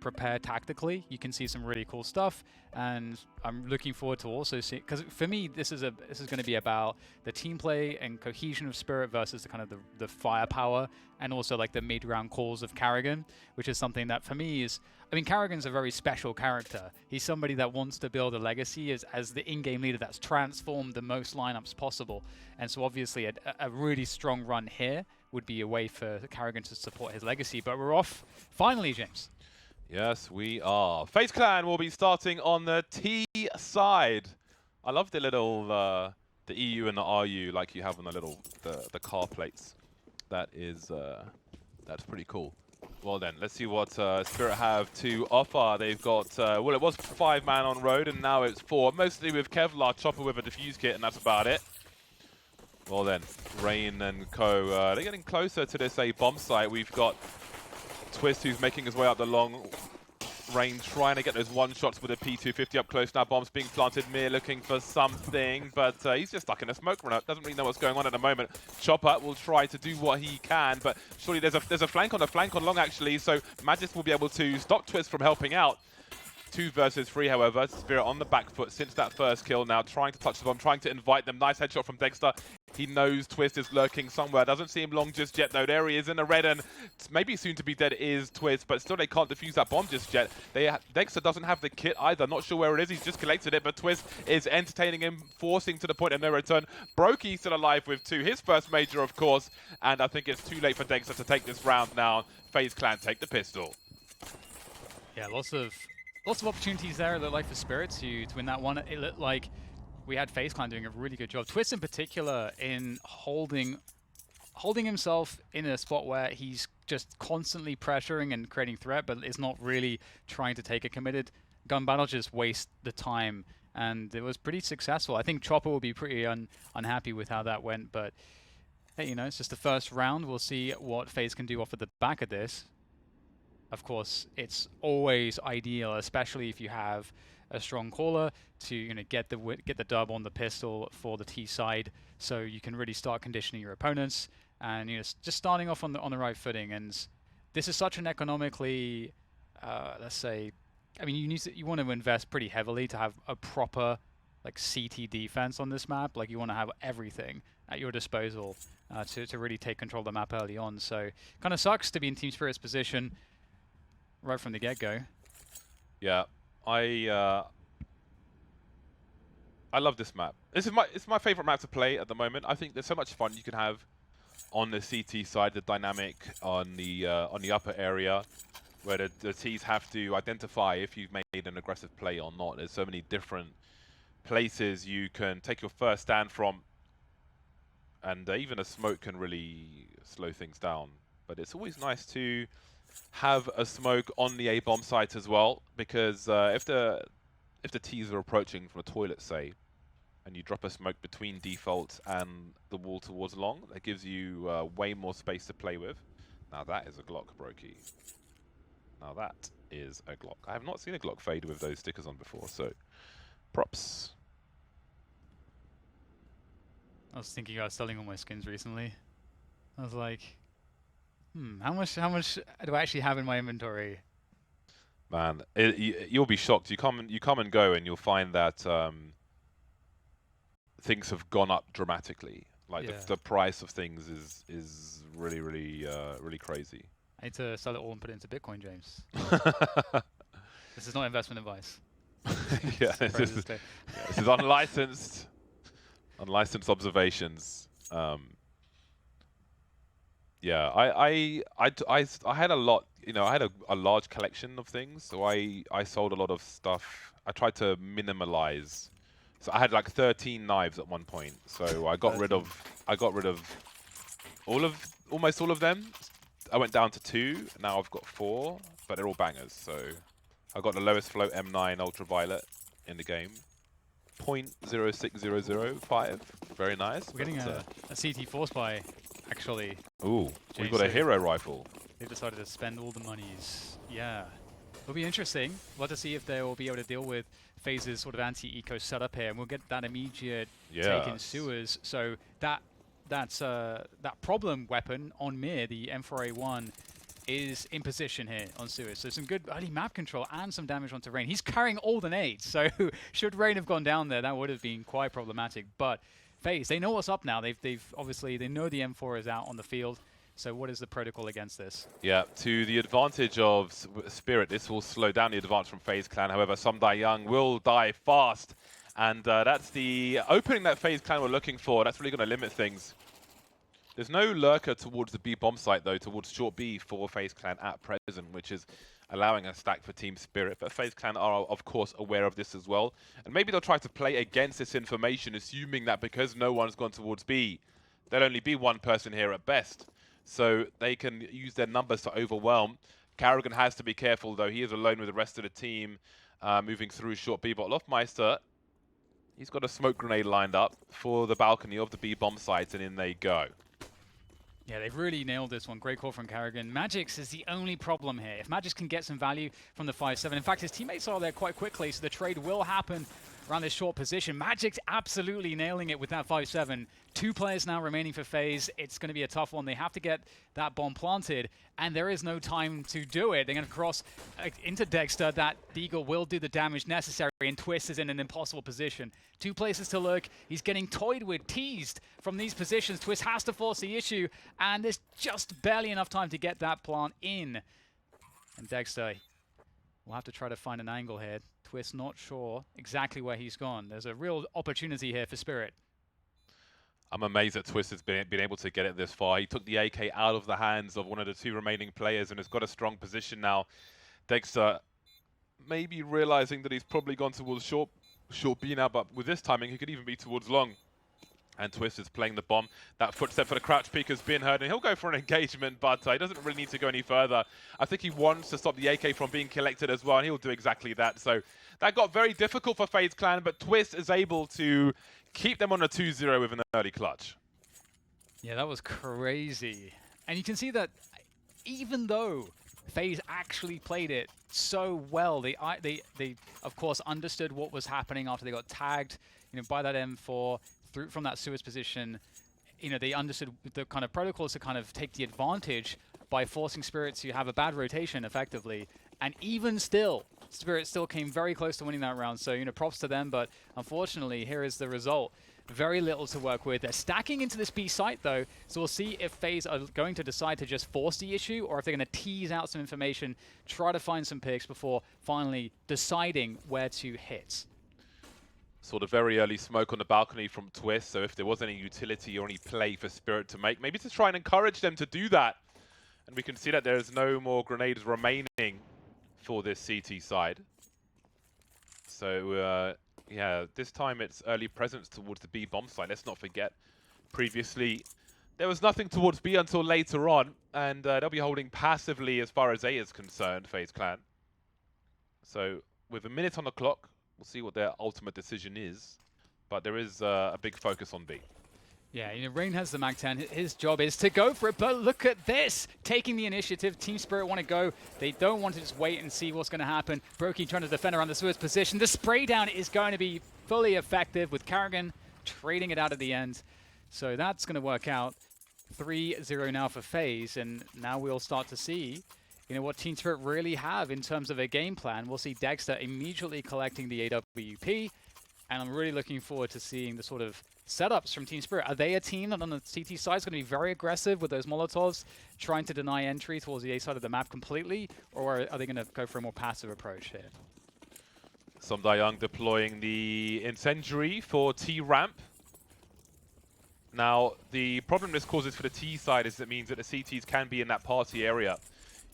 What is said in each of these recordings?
prepared tactically, you can see some really cool stuff, and I'm looking forward to also see, because for me this is going to be about the team play and cohesion of Spirit versus the kind of the firepower and also like the mid-round calls of Karrigan, which is something that for me is, I mean, Karrigan's a very special character. He's somebody that wants to build a legacy as the in-game leader that's transformed the most lineups possible, and so obviously a really strong run here would be a way for Karrigan to support his legacy. But we're off finally, James. Yes, we are. FaZe Clan will be starting on the T side. I love the little the EU and the RU like you have on the little the car plates. That is that's pretty cool. Well then, let's see what Spirit have to offer. They've got well, it was 5-man on road and now it's 4. Mostly with Kevlar, Chopper with a defuse kit, and that's about it. Well then, Rain and co, they're getting closer to this bomb site. We've got Twist, who's making his way up the long range, trying to get those one-shots with a P250 up close. Now bomb's being planted. Mir looking for something, but he's just stuck in a smoke run. Doesn't really know what's going on at the moment. Chopper will try to do what he can, but surely there's a flank on long actually, so Magis will be able to stop Twist from helping out. 2 versus 3, however. Spirit on the back foot since that first kill now, trying to touch the bomb, trying to invite them. Nice headshot from Dexter. He knows Twist is lurking somewhere. Doesn't seem long just yet, though. There he is in the red, and maybe soon to be dead is Twist, but still they can't defuse that bomb just yet. Dexter doesn't have the kit either. Not sure where it is. He's just collected it, but Twist is entertaining him, forcing to the point of no return. Brokey still alive with 2. His first major, of course, and I think it's too late for Dexter to take this round now. FaZe Clan take the pistol. Yeah, lots of opportunities there, it looked like, for Spirit to win that one. It looked like we had FaZe Clan doing a really good job. Twist in particular in holding himself in a spot where he's just constantly pressuring and creating threat, but is not really trying to take a committed gun battle, just waste the time. And it was pretty successful. I think Chopper will be pretty unhappy with how that went, but hey, you know, it's just the first round. We'll see what FaZe can do off of the back of this. Of course, it's always ideal, especially if you have a strong caller, to get the dub on the pistol for the T side, so you can really start conditioning your opponents and just starting off on the right footing. And this is such an economically, let's say, I mean, you want to invest pretty heavily to have a proper like CT defense on this map. Like you want to have everything at your disposal to really take control of the map early on. So kind of sucks to be in Team Spirit's position right from the get-go. Yeah, I love this map. It's my favorite map to play at the moment. I think there's so much fun you can have on the CT side, the dynamic on the upper area, where the T's have to identify if you've made an aggressive play or not. There's so many different places you can take your first stand from, and even a smoke can really slow things down. But it's always nice to have a smoke on the A-bomb site as well, because if the T's are approaching from a toilet, say, and you drop a smoke between default and the wall towards long, that gives you way more space to play with. Now that is a Glock, Brokey. Now that is a Glock. I have not seen a Glock fade with those stickers on before, so props. I was thinking about selling all my skins recently. I was like, how much do I actually have in my inventory? Man, you'll be shocked. You come and go, and you'll find that things have gone up dramatically. Like yeah. the price of things is really crazy. I need to sell it all and put it into Bitcoin, James. This is not investment advice. Yeah, this is unlicensed observations. Yeah, I had a lot, I had a large collection of things, so I sold a lot of stuff. I tried to minimalize. So I had like 13 knives at one point. So I got rid of almost all of them. I went down to 2. Now I've got 4, but they're all bangers. So I got the lowest float M9 ultraviolet in the game. 0.06005. Very nice. We're getting a CT force buy, actually. Ooh, we've got a hero rifle. They've decided to spend all the monies. Yeah. It'll be interesting. We'll have to see if they will be able to deal with FaZe's sort of anti-eco setup here, and we'll get that immediate take in sewers. So that problem weapon on Mir, the M4A1, is in position here on Suez. So some good early map control and some damage onto Rain. He's carrying all the nades, so should Rain have gone down there, that would have been quite problematic. But FaZe, they know what's up now. They've obviously, they know the M4 is out on the field. So what is the protocol against this? Yeah, to the advantage of Spirit, this will slow down the advance from FaZe Clan. However, Some Die Young will die fast. And that's the opening that FaZe Clan were looking for. That's really going to limit things. There's no lurker towards the B bomb site, though, towards short B for FaZe Clan at present, which is allowing a stack for Team Spirit. But FaZe Clan are, of course, aware of this as well. And maybe they'll try to play against this information, assuming that because no one's gone towards B, there'll only be one person here at best. So they can use their numbers to overwhelm. Karrigan has to be careful, though. He is alone with the rest of the team moving through short B. But olofmeister, he's got a smoke grenade lined up for the balcony of the B bomb site, and in they go. Yeah, they've really nailed this one. Great call from Karrigan. Magix is the only problem here. If Magix can get some value from the 5-7, in fact, his teammates are there quite quickly, so the trade will happen around this short position. Magix absolutely nailing it with that 5-7. 2 players now remaining for FaZe. It's going to be a tough one. They have to get that bomb planted, and there is no time to do it. They're going to cross into Dexter. That Deagle will do the damage necessary, and Twist is in an impossible position. 2 places to lurk. He's getting toyed with, teased from these positions. Twist has to force the issue, and there's just barely enough time to get that plant in. And Dexter will have to try to find an angle here. Twist not sure exactly where he's gone. There's a real opportunity here for Spirit. I'm amazed that Twist has been able to get it this far. He took the AK out of the hands of one of the 2 remaining players and has got a strong position now. Dexter maybe realizing that he's probably gone towards short B now, but with this timing, he could even be towards long. And Twist is playing the bomb. That footstep for the crouch peek has been heard, and he'll go for an engagement, but he doesn't really need to go any further. I think he wants to stop the AK from being collected as well, and he'll do exactly that. So that got very difficult for FaZe Clan, but Twist is able to keep them on a 2-0 with an early clutch. Yeah, that was crazy. And you can see that even though FaZe actually played it so well, they of course understood what was happening after they got tagged, by that M4 through from that Suez position. They understood the kind of protocols to kind of take the advantage by forcing Spirit to have a bad rotation effectively. And even still, Spirit still came very close to winning that round. So, props to them. But unfortunately, here is the result. Very little to work with. They're stacking into this B site, though. So we'll see if FaZe are going to decide to just force the issue, or if they're going to tease out some information, try to find some picks before finally deciding where to hit. Sort of very early smoke on the balcony from Twist, so if there was any utility or any play for Spirit to make, maybe to try and encourage them to do that. And we can see that there's no more grenades remaining for this CT side. So, yeah, this time it's early presence towards the B bomb site. Let's not forget, previously, there was nothing towards B until later on, and they'll be holding passively as far as A is concerned, FaZe Clan. So, with a minute on the clock, we'll see what their ultimate decision is, but there is a big focus on B. Yeah, Rain has the Mag-10. His job is to go for it, but look at this! Taking the initiative, Team Spirit want to go. They don't want to just wait and see what's going to happen. Brokey trying to defend around the Suez position. The spray down is going to be fully effective with Karrigan trading it out at the end. So that's going to work out. 3-0 now for FaZe, and now we'll start to see what Team Spirit really have in terms of a game plan. We'll see Dexter immediately collecting the AWP, and I'm really looking forward to seeing the sort of setups from Team Spirit. Are they a team that on the CT side is going to be very aggressive with those Molotovs, trying to deny entry towards the A side of the map completely, or are they going to go for a more passive approach here? Some Die Young deploying the incendiary for T-Ramp. Now, the problem this causes for the T side is it means that the CTs can be in that party area.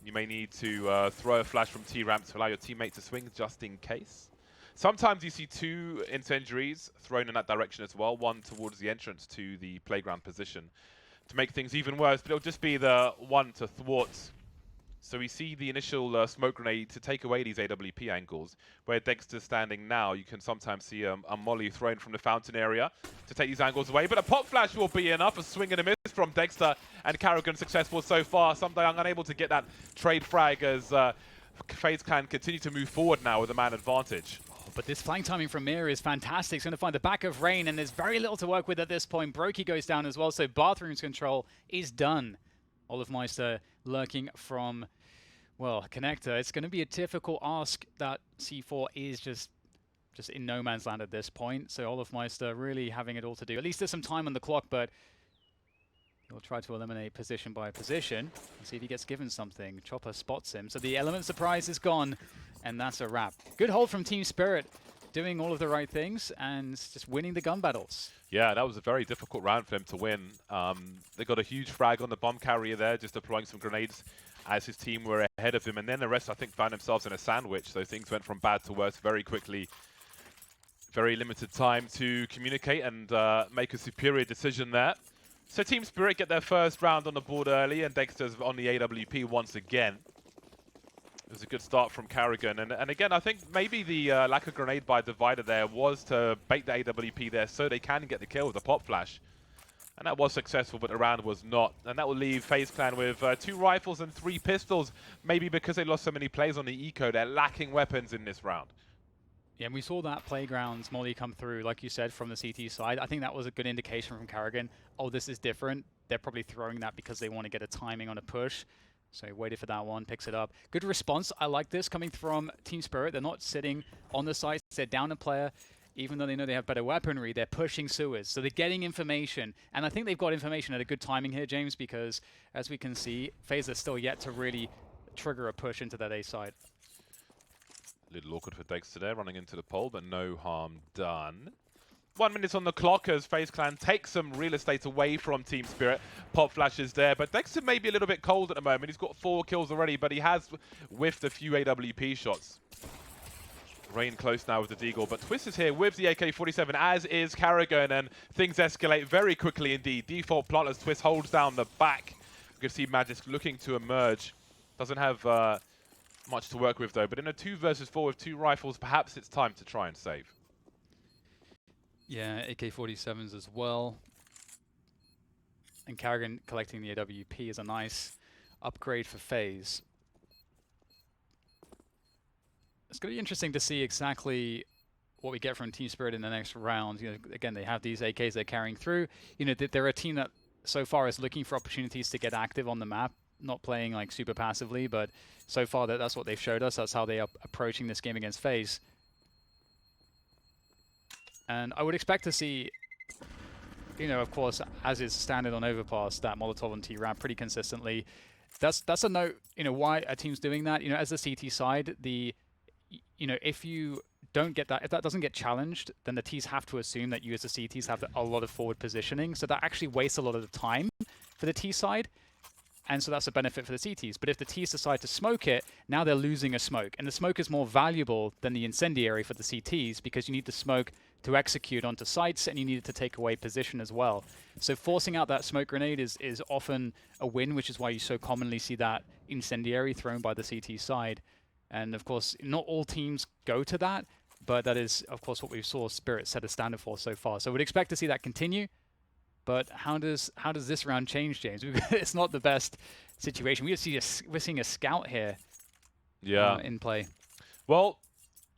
You may need to throw a flash from T-Ramp to allow your teammate to swing just in case. Sometimes you see 2 incendiaries thrown in that direction as well, one towards the entrance to the playground position to make things even worse, but it'll just be the one to thwart. So we see the initial smoke grenade to take away these AWP angles. Where Dexter's standing now, you can sometimes see a molly thrown from the fountain area to take these angles away, but a pop flash will be enough. A swing and a miss from Dexter, and Karrigan successful so far. Some Die Young unable to get that trade frag as FaZe Clan continue to move forward now with a man advantage. But this flank timing from Mir is fantastic. It's going to find the back of Rain, and there's very little to work with at this point. Brokey goes down as well, so Bathroom's control is done. olofmeister lurking from, well, Connector. It's going to be a difficult ask. That C4 is just in no man's land at this point. So olofmeister really having it all to do. At least there's some time on the clock, but he'll try to eliminate position by position and see if he gets given something. Chopper spots him. So the element surprise is gone, and that's a wrap. Good hold from Team Spirit, doing all of the right things and just winning the gun battles. Yeah, that was a very difficult round for him to win. They got a huge frag on the bomb carrier there, just deploying some grenades as his team were ahead of him. And then the rest, I think, found themselves in a sandwich. So things went from bad to worse very quickly. Very limited time to communicate and make a superior decision there. So Team Spirit get their first round on the board early, and Dexter's on the AWP once again. It was a good start from Karrigan, and again, I think maybe the lack of grenade by Divider there was to bait the AWP there so they can get the kill with the pop flash. And that was successful, but the round was not. And that will leave FaZe Clan with 2 rifles and 3 pistols. Maybe because they lost so many plays on the eco, they're lacking weapons in this round. Yeah, and we saw that Playgrounds molly come through, like you said, from the CT side. I think that was a good indication from Karrigan. Oh, this is different. They're probably throwing that because they want to get a timing on a push. So he waited for that one, picks it up. Good response. I like this coming from Team Spirit. They're not sitting on the sites. They're down a player. Even though they know they have better weaponry, they're pushing sewers. So they're getting information. And I think they've got information at a good timing here, James, because as we can see, FaZe are still yet to really trigger a push into that A side. A little awkward for Dexter there, running into the pole, but no harm done. 1 minute on the clock as FaZe Clan takes some real estate away from Team Spirit. Pop flashes there, but Dexter may be a little bit cold at the moment. He's got 4 kills already, but he has whiffed a few AWP shots. Rain close now with the Deagle, but Twist is here with the AK-47, as is Karrigan, and things escalate very quickly indeed. Default plant as Twist holds down the back. You can see Magisk looking to emerge. Doesn't have much to work with though, but in a 2 versus 4 with 2 rifles, perhaps it's time to try and save. Yeah, AK-47s as well. And Karrigan collecting the AWP is a nice upgrade for FaZe. It's going to be interesting to see exactly what we get from Team Spirit in the next round. You know, again, they have these AKs they're carrying through. You know, they're a team that so far is looking for opportunities to get active on the map, not playing like super passively, but so far that's what they've showed us. That's how they are approaching this game against FaZe. And I would expect to see, you know, of course, as is standard on Overpass, that Molotov and T-Ramp pretty consistently. That's a note, you know, why a team's doing that. You know, as the CT side, you know, if you don't get that, if that doesn't get challenged, then the Ts have to assume that you as the CTs have a lot of forward positioning. So that actually wastes a lot of the time for the T side. And so that's a benefit for the CTs. But if the Ts decide to smoke it, now they're losing a smoke. And the smoke is more valuable than the incendiary for the CTs because you need the smoke to execute onto sites and you need it to take away position as well. So forcing out that smoke grenade is often a win, which is why you so commonly see that incendiary thrown by the CT side. And of course, not all teams go to that, but that is, of course, what we saw Spirit set a standard for so far. So we'd expect to see that continue. But how does this round change, James? It's not the best situation. We're seeing a scout here. Yeah. In play. Well,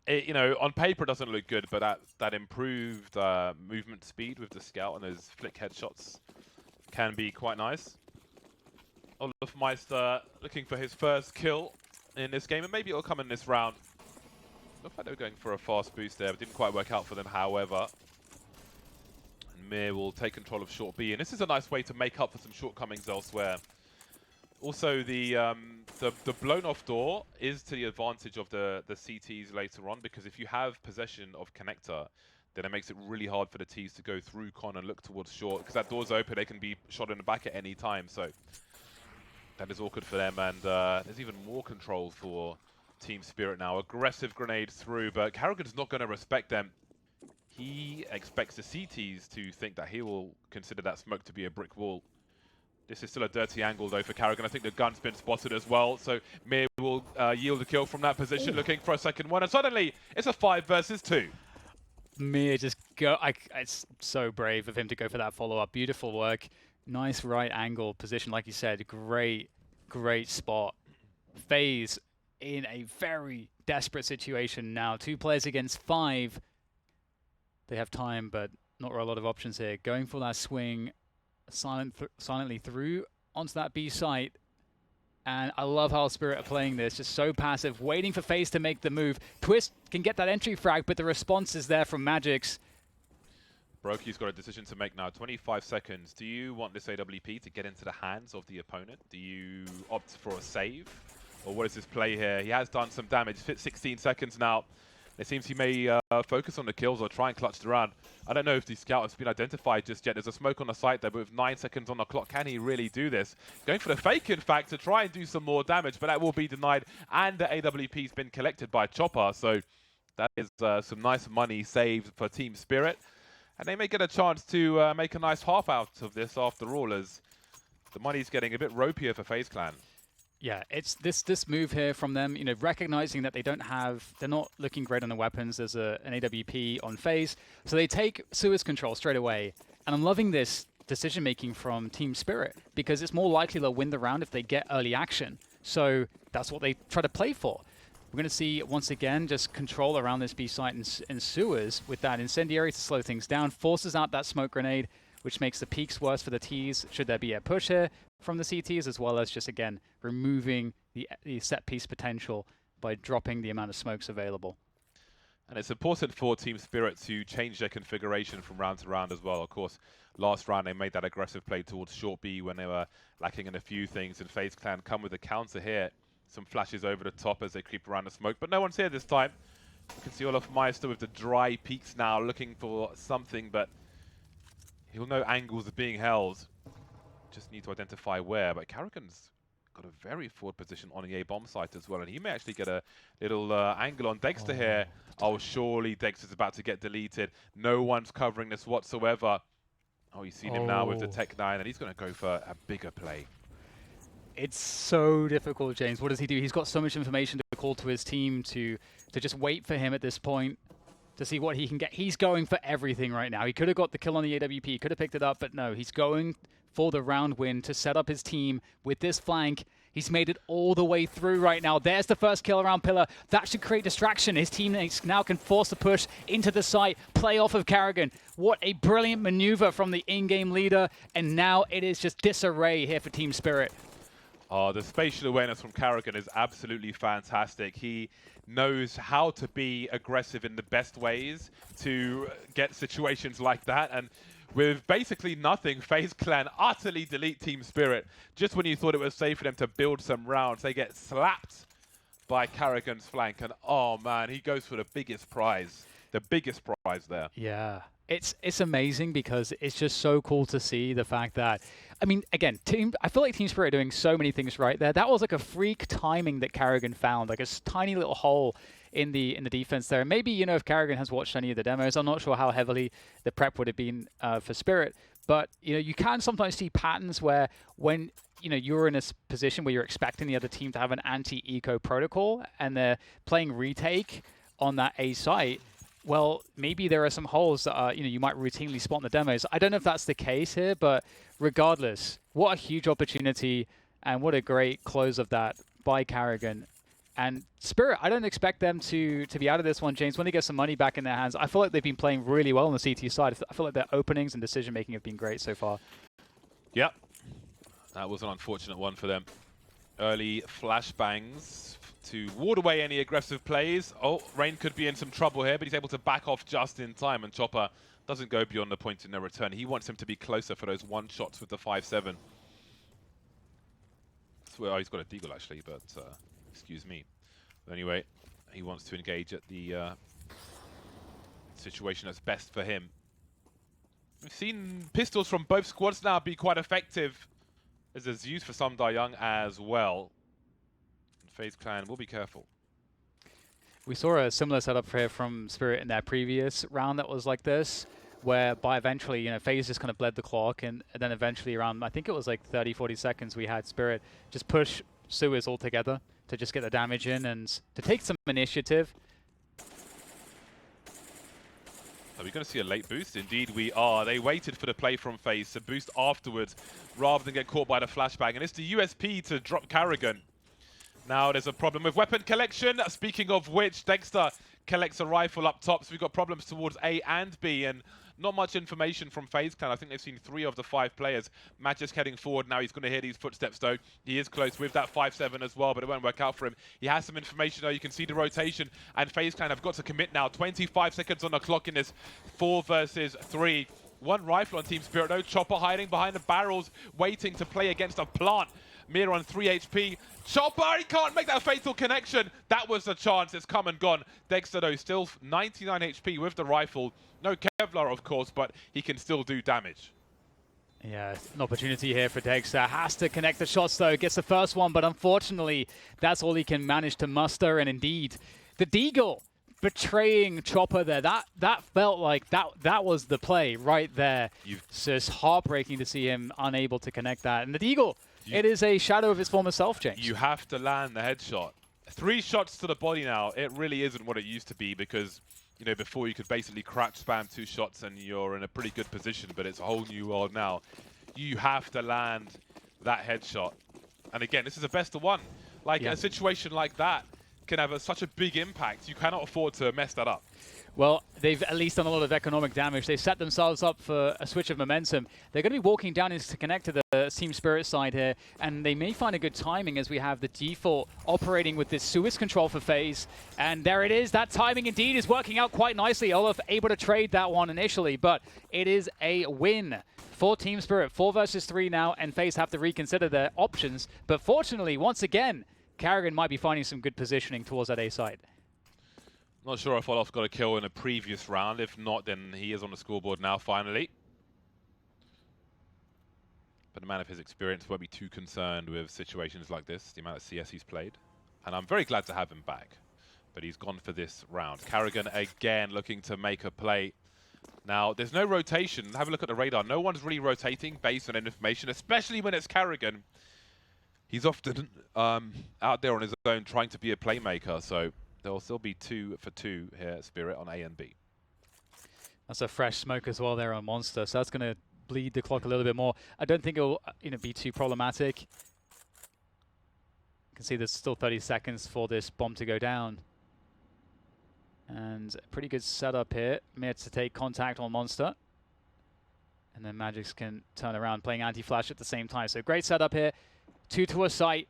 you know, on paper it doesn't look good, but that improved movement speed with the scout and those flick headshots can be quite nice. olofmeister looking for his first kill in this game, and maybe it'll come in this round. Looked like they were going for a fast boost there, but didn't quite work out for them, however. Mir will take control of short B, and this is a nice way to make up for some shortcomings elsewhere. Also, the blown off door is to the advantage of the CTs later on, because if you have possession of connector, then it makes it really hard for the Ts to go through con and look towards short, because that door's open, they can be shot in the back at any time. So that is awkward for them, and there's even more control for Team Spirit now. Aggressive grenade through, but Karrigan's not going to respect them. He expects the CTs to think that he will consider that smoke to be a brick wall. This is still a dirty angle though for Karrigan. I think the gun's been spotted as well, so Mir will yield a kill from that position, looking for a second one, and suddenly it's a 5 versus 2. Mir just it's so brave of him to go for that follow-up. Beautiful work. Nice right angle position, like you said. Great spot. FaZe in a very desperate situation now. 2 players against 5. They have time, but not a lot of options here. Going for that swing silently through onto that B site. And I love how Spirit are playing this, just so passive, waiting for FaZe to make the move. Twist can get that entry frag, but the response is there from Magix. Broky's got a decision to make now. 25 seconds. Do you want this AWP to get into the hands of the opponent? Do you opt for a save? Or what is this play here? He has done some damage. Fit 16 seconds now. It seems he may focus on the kills or try and clutch the round. I don't know if the scout has been identified just yet. There's a smoke on the site there, but with 9 seconds on the clock, can he really do this? Going for the fake, in fact, to try and do some more damage, but that will be denied. And the AWP's been collected by Chopper, so that is some nice money saved for Team Spirit. And they may get a chance to make a nice half out of this after all, as the money's getting a bit ropier for FaZe Clan. Yeah, it's this move here from them, you know, recognizing that they're not looking great on the weapons. There's an AWP on FaZe, so they take Suez control straight away. And I'm loving this decision-making from Team Spirit, because it's more likely they'll win the round if they get early action. So that's what they try to play for. We're going to see, once again, just control around this B site in Suez with that incendiary to slow things down, forces out that smoke grenade, which makes the peaks worse for the Ts should there be a push here from the CTs, as well as just, again, removing the set piece potential by dropping the amount of smokes available. And it's important for Team Spirit to change their configuration from round to round as well. Of course, last round they made that aggressive play towards short B when they were lacking in a few things, and FaZe Clan come with a counter here. Some flashes over the top as they creep around the smoke, but no one's here this time. You can see olofmeister with the dry peaks now, looking for something, but he'll know angles are being held. Just need to identify where, but Karrigan's got a very forward position on the A bomb site as well, and he may actually get a little angle on Dexter here. Oh, surely Dexter's about to get deleted. No one's covering this whatsoever. Oh, you've seen him now with the Tech-9, and he's going to go for a bigger play. It's so difficult, James. What does he do? He's got so much information to call to his team to just wait for him at this point to see what he can get. He's going for everything right now. He could have got the kill on the AWP, he could have picked it up, but no, he's going for the round win to set up his team with this flank. He's made it all the way through right now. There's the first kill around Pillar. That should create distraction. His teammates now can force the push into the site, play off of Karrigan. What a brilliant maneuver from the in-game leader, and now it is just disarray here for Team Spirit. Oh, the spatial awareness from Karrigan is absolutely fantastic. He knows how to be aggressive in the best ways to get situations like that. And with basically nothing, FaZe Clan utterly delete Team Spirit. Just when you thought it was safe for them to build some rounds, they get slapped by Karrigan's flank. And oh man, he goes for the biggest prize. The biggest prize there. Yeah. It's amazing because it's just so cool to see the fact that, I mean, again, I feel like Team Spirit are doing so many things right there. That was like a freak timing that Karrigan found, like a tiny little hole in the defense there. And maybe, you know, if Karrigan has watched any of the demos, I'm not sure how heavily the prep would have been for Spirit, but, you know, you can sometimes see patterns where when, you know, you're in a position where you're expecting the other team to have an anti-eco protocol and they're playing retake on that A site, well, maybe there are some holes that are, you know, you might routinely spot in the demos. I don't know if that's the case here, but regardless, what a huge opportunity and what a great close of that by Karrigan. And Spirit, I don't expect them to be out of this one, James. When they get some money back in their hands, I feel like they've been playing really well on the CT side. I feel like their openings and decision-making have been great so far. Yep. That was an unfortunate one for them. Early flashbangs to ward away any aggressive plays. Oh, Rain could be in some trouble here, but he's able to back off just in time, and Chopper doesn't go beyond the point of no return. He wants him to be closer for those one shots with the 5-7. Oh, he's got a deagle actually, but excuse me. But anyway, he wants to engage at the situation that's best for him. We've seen pistols from both squads now be quite effective, as is used for some Young as well. FaZe Clan will be careful. We saw a similar setup here from Spirit in their previous round that was like this, where by eventually, you know, FaZe just kind of bled the clock, and then eventually around, I think it was like 30, 40 seconds, we had Spirit just push Suez all together to just get the damage in and to take some initiative. Are we going to see a late boost? Indeed we are. They waited for the play from FaZe to boost afterwards rather than get caught by the flashbang, and it's the USP to drop Karrigan. Now there's a problem with weapon collection. Speaking of which, Dexter collects a rifle up top, so we've got problems towards A and B, and not much information from FaZe Clan. I think they've seen 3 of the 5 players. Magisk heading forward now. He's going to hear these footsteps though. He is close with that 5-7 as well, but it won't work out for him. He has some information though. You can see the rotation, and FaZe Clan have got to commit now. 25 seconds on the clock in this 4 versus 3. 1 rifle on Team Spirit though. Chopper hiding behind the barrels, waiting to play against a plant. Mir on 3 HP. Chopper, he can't make that fatal connection. That was the chance. It's come and gone. Dexter, though, still 99 HP with the rifle. No Kevlar, of course, but he can still do damage. Yeah, an opportunity here for Dexter. Has to connect the shots, though. Gets the first one, but unfortunately, that's all he can manage to muster. And indeed, the Deagle betraying Chopper there. That felt like that was the play right there. It's just heartbreaking to see him unable to connect that. And the Deagle, it is a shadow of his former self, James. You have to land the headshot. 3 shots to the body now. It really isn't what it used to be, because, you know, before you could basically crouch spam 2 shots and you're in a pretty good position, but it's a whole new world now. You have to land that headshot. And again, this is a best of 1. Like, a situation like that can have such a big impact. You cannot afford to mess that up. Well, they've at least done a lot of economic damage. They've set themselves up for a switch of momentum. They're going to be walking down to connect to the Team Spirit side here, and they may find a good timing as we have the default operating with this Suez control for FaZe. And there it is. That timing indeed is working out quite nicely. Olaf able to trade that one initially, but it is a win for Team Spirit. 4 versus 3 now, and FaZe have to reconsider their options. But fortunately, once again, Karrigan might be finding some good positioning towards that A side. Not sure if Olaf got a kill in a previous round. If not, then he is on the scoreboard now, finally. But a man of his experience won't be too concerned with situations like this, the amount of CS he's played. And I'm very glad to have him back. But he's gone for this round. Karrigan again looking to make a play. Now, there's no rotation. Have a look at the radar. No one's really rotating based on information, especially when it's Karrigan. He's often out there on his own trying to be a playmaker, so there will still be 2 for 2 here at Spirit on A and B. That's a fresh smoke as well there on Monster, so that's going to bleed the clock a little bit more. I don't think it'll be too problematic. You can see there's still 30 seconds for this bomb to go down. And a pretty good setup here. Mir to take contact on Monster. And then Magix can turn around playing anti-flash at the same time. So great setup here. 2 to a site.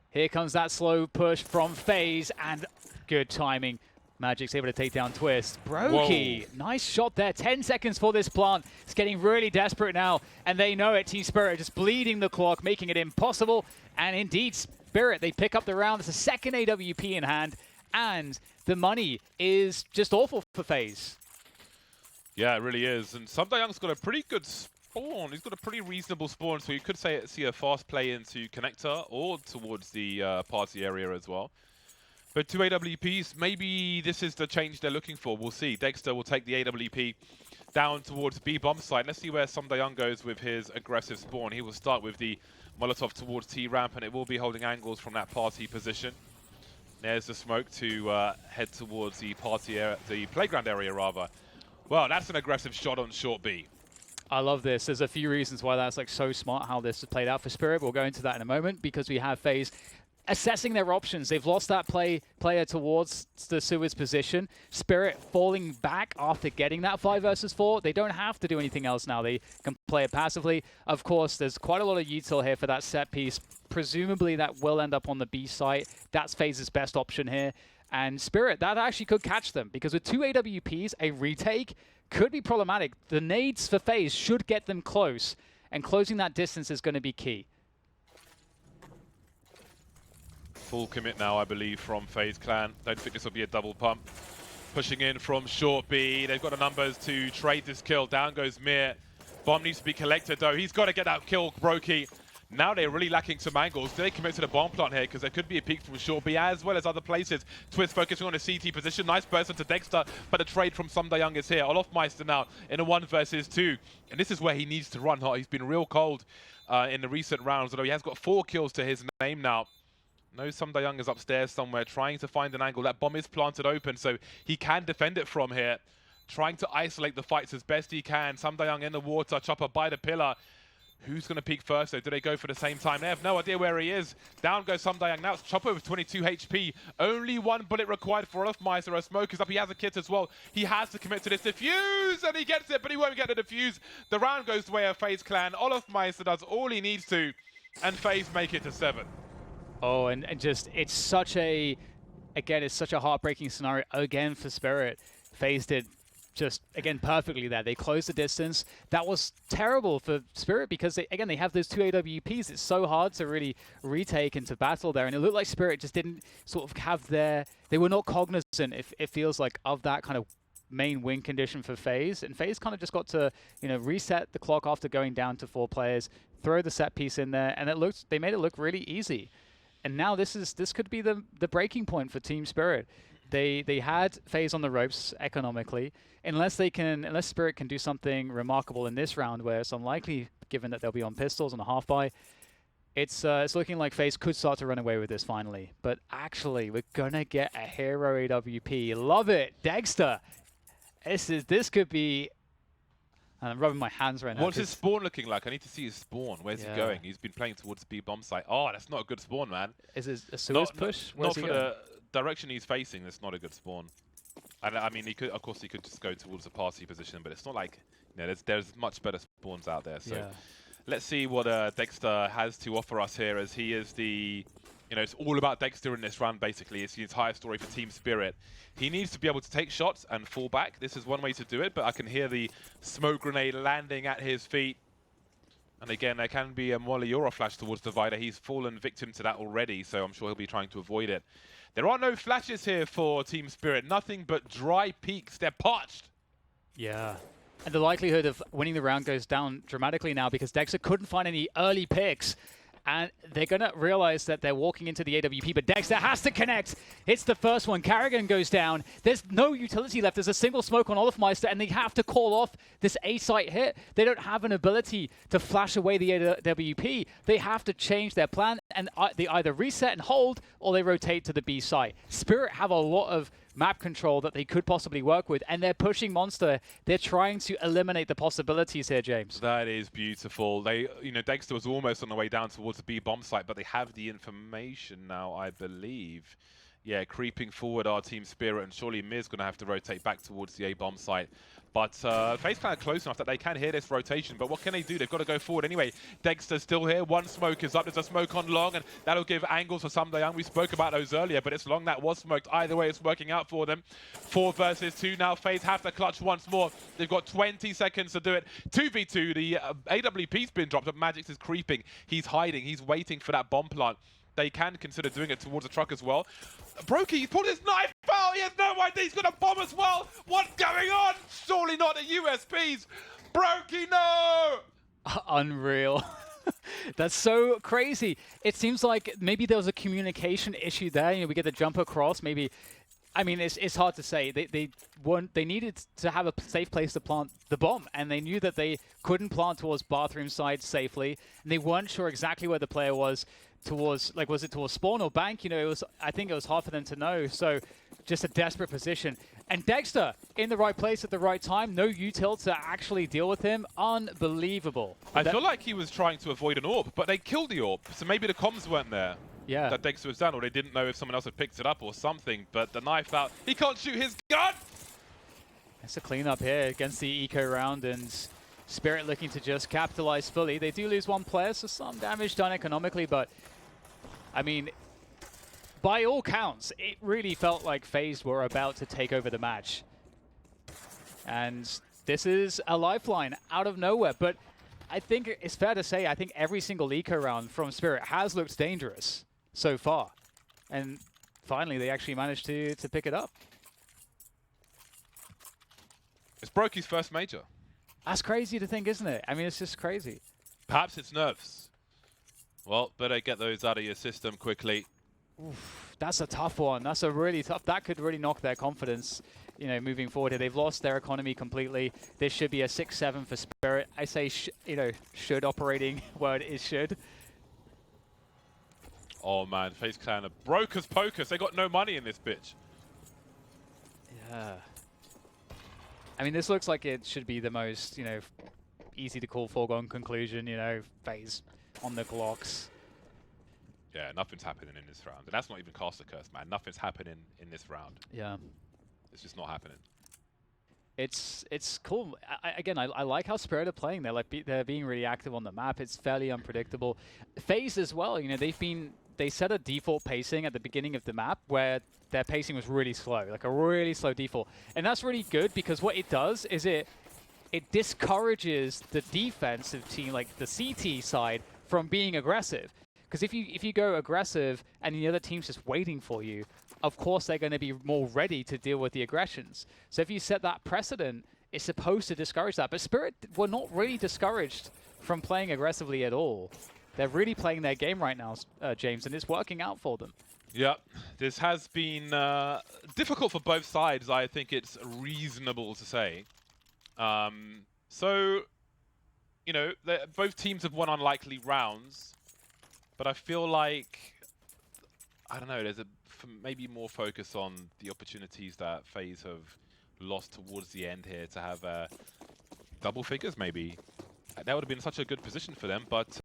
Here comes that slow push from FaZe, and good timing. Magic's able to take down Twist. Brokey, nice shot there. 10 seconds for this plant. It's getting really desperate now, and they know it. Team Spirit just bleeding the clock, making it impossible. And indeed, Spirit, they pick up the round. It's a second AWP in hand, and the money is just awful for FaZe. Yeah, it really is. And Young's got a pretty good spawn. He's got a pretty reasonable spawn, so you could see a fast play into connector or towards the party area as well. But 2 AWPs, maybe this is the change they're looking for. We'll see. Dexter will take the AWP down towards B bomb site. Let's see where Young goes with his aggressive spawn. He will start with the Molotov towards T ramp, and it will be holding angles from that party position. There's the smoke to head towards the party area, the playground area rather. Well, that's an aggressive shot on short B. I love this. There's a few reasons why that's like so smart how this has played out for Spirit. We'll go into that in a moment, because we have FaZe assessing their options. They've lost that player towards the Suez position. Spirit falling back after getting that 5 versus 4. They don't have to do anything else now. They can play it passively. Of course, there's quite a lot of util here for that set piece. Presumably that will end up on the B site. That's FaZe's best option here. And Spirit, that actually could catch them, because with 2 AWPs, a retake could be problematic. The nades for FaZe should get them close, and closing that distance is going to be key. Full commit now, I believe, from FaZe Clan. Don't think this will be a double pump. Pushing in from short B. They've got the numbers to trade this kill. Down goes Mir. Bomb needs to be collected, though. He's got to get that kill, Brokey. Now they're really lacking some angles. Do they commit to the bomb plant here? Because there could be a peek from short B as well as other places. Twist focusing on a CT position. Nice burst into Dexter, but the trade from Young is here. olofmeister now in a 1 versus 2. And this is where he needs to run hot. He's been real cold in the recent rounds, although he has got 4 kills to his name now. No, Young is upstairs somewhere trying to find an angle. That bomb is planted open, so he can defend it from here. Trying to isolate the fights as best he can. Young in the water, Chopper by the pillar. Who's going to peek first, though? Do they go for the same time? They have no idea where he is. Down goes Sumdayang. Now it's Chopper with 22 HP. Only one bullet required for olofmeister. A smoke is up. He has a kit as well. He has to commit to this defuse, and he gets it, but he won't get the defuse. The round goes the way of FaZe Clan. olofmeister does all he needs to, and FaZe make it to 7. Oh, and just, it's such a, again, it's such a heartbreaking scenario again for Spirit. FaZe did just, again, perfectly there. They closed the distance. That was terrible for Spirit because, they have those 2 AWPs. It's so hard to really retake into battle there. And it looked like Spirit just didn't sort of have their... They were not cognizant, it feels like, of that kind of main win condition for FaZe. And FaZe kind of just got to, reset the clock after going down to 4 players, throw the set piece in there, and they made it look really easy. And now this could be the breaking point for Team Spirit. They had FaZe on the ropes economically. Unless Spirit can do something remarkable in this round, where it's unlikely, given that they'll be on pistols on a half buy, it's looking like FaZe could start to run away with this finally. But actually, we're gonna get a hero AWP. Love it, Dexter. This could be. And I'm rubbing my hands right now. What's his spawn looking like? I need to see his spawn. Where's he going? He's been playing towards the B bomb site. Oh, that's not a good spawn, man. Is it a Suez push? Not for the direction he's facing. That's not a good spawn. And I mean, of course, he could just go towards the party position, but it's not like, there's much better spawns out there. So let's see what Dexter has to offer us here, as he is the, it's all about Dexter in this run, basically. It's the entire story for Team Spirit. He needs to be able to take shots and fall back. This is one way to do it, but I can hear the smoke grenade landing at his feet. And again, there can be a Molly or a flash towards Divider. He's fallen victim to that already, so I'm sure he'll be trying to avoid it. There are no flashes here for Team Spirit. Nothing but dry peaks. They're parched. Yeah. And the likelihood of winning the round goes down dramatically now because Dexter couldn't find any early picks. And they're going to realize that they're walking into the AWP, but Dexter has to connect. It's the first one. Karrigan goes down. There's no utility left. There's a single smoke on olofmeister, and they have to call off this A-site hit. They don't have an ability to flash away the AWP. They have to change their plan, and they either reset and hold, or they rotate to the B site. Spirit have a lot of map control that they could possibly work with, and they're pushing Monster. They're trying to eliminate the possibilities here, James. That is beautiful. They, Dexter was almost on the way down towards the B bomb site, but they have the information now, I believe. Yeah, creeping forward our Team Spirit, and surely Mir's going to have to rotate back towards the A bomb site. But FaZe Clan are close enough that they can hear this rotation, but what can they do? They've got to go forward anyway. Dexter's still here. One smoke is up. There's a smoke on long, and that'll give angles for Sumdayang. We spoke about those earlier, but it's long that was smoked. Either way, it's working out for them. 4 versus 2 now. FaZe have to clutch once more. They've got 20 seconds to do it. 2v2. The AWP's been dropped, but Magix is creeping. He's hiding. He's waiting for that bomb plant. They can consider doing it towards the truck as well. Brokey, he's pulled his knife out. He has no idea. He's got a bomb as well. What's going on? Surely not the USPs. Brokey, no! Unreal. That's so crazy. It seems like maybe there was a communication issue there. We get the jump across. Maybe, I mean, it's hard to say. They needed to have a safe place to plant the bomb, and they knew that they couldn't plant towards bathroom side safely, and they weren't sure exactly where the player was. Towards, was it towards spawn or bank? I think it was hard for them to know. So just a desperate position. And Dexter in the right place at the right time. No util to actually deal with him. Unbelievable. I feel like he was trying to avoid an orb, but they killed the orb. So maybe the comms weren't there. Yeah. That Dexter was down, or they didn't know if someone else had picked it up or something. But the knife out. He can't shoot his gun! It's a cleanup here against the eco round, and Spirit looking to just capitalize fully. They do lose 1 player, so some damage done economically, but I mean, by all counts, it really felt like FaZe were about to take over the match. And this is a lifeline out of nowhere. But I think it's fair to say, I think every single eco round from Spirit has looked dangerous so far. And finally, they actually managed to pick it up. It's Brokey's first major. That's crazy to think, isn't it? I mean, it's just crazy. Perhaps it's nerves. Well, better get those out of your system quickly. Oof, that's a tough one. That's a really tough. That could really knock their confidence, moving forward here. They've lost their economy completely. This should be a 6-7 for Spirit. I say, should operating word is should. Oh man, FaZe Clan are broke as pokers. They got no money in this bitch. Yeah. I mean, this looks like it should be the most, easy to call foregone conclusion, you know, FaZe on the Glocks. Yeah, nothing's happening in this round. And that's not even Caster Curse, man. Nothing's happening in this round. Yeah. It's just not happening. It's cool. Again, I like how Spirit are playing. They're being really active on the map. It's fairly unpredictable. FaZe as well. You know, they set a default pacing at the beginning of the map where their pacing was really slow, like a really slow default, and that's really good because what it does is it discourages the defensive team, like the CT side, from being aggressive. Because if you go aggressive and the other team's just waiting for you, of course they're going to be more ready to deal with the aggressions. So if you set that precedent, it's supposed to discourage that. But Spirit were not really discouraged from playing aggressively at all. They're really playing their game right now, James, and it's working out for them. Yep, this has been difficult for both sides, I think it's reasonable to say. So, you know, both teams have won unlikely rounds, but I feel like, I don't know, there's maybe more focus on the opportunities that FaZe have lost towards the end here to have double figures maybe. That would have been such a good position for them, but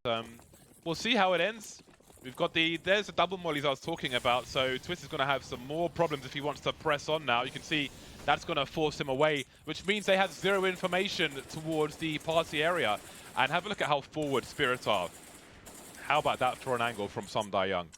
we'll see how it ends. We've got there's the double mollies I was talking about, so Twist is going to have some more problems if he wants to press on now. You can see that's going to force him away, which means they have zero information towards the party area. And have a look at how forward Spirit are. How about that for an angle from Young?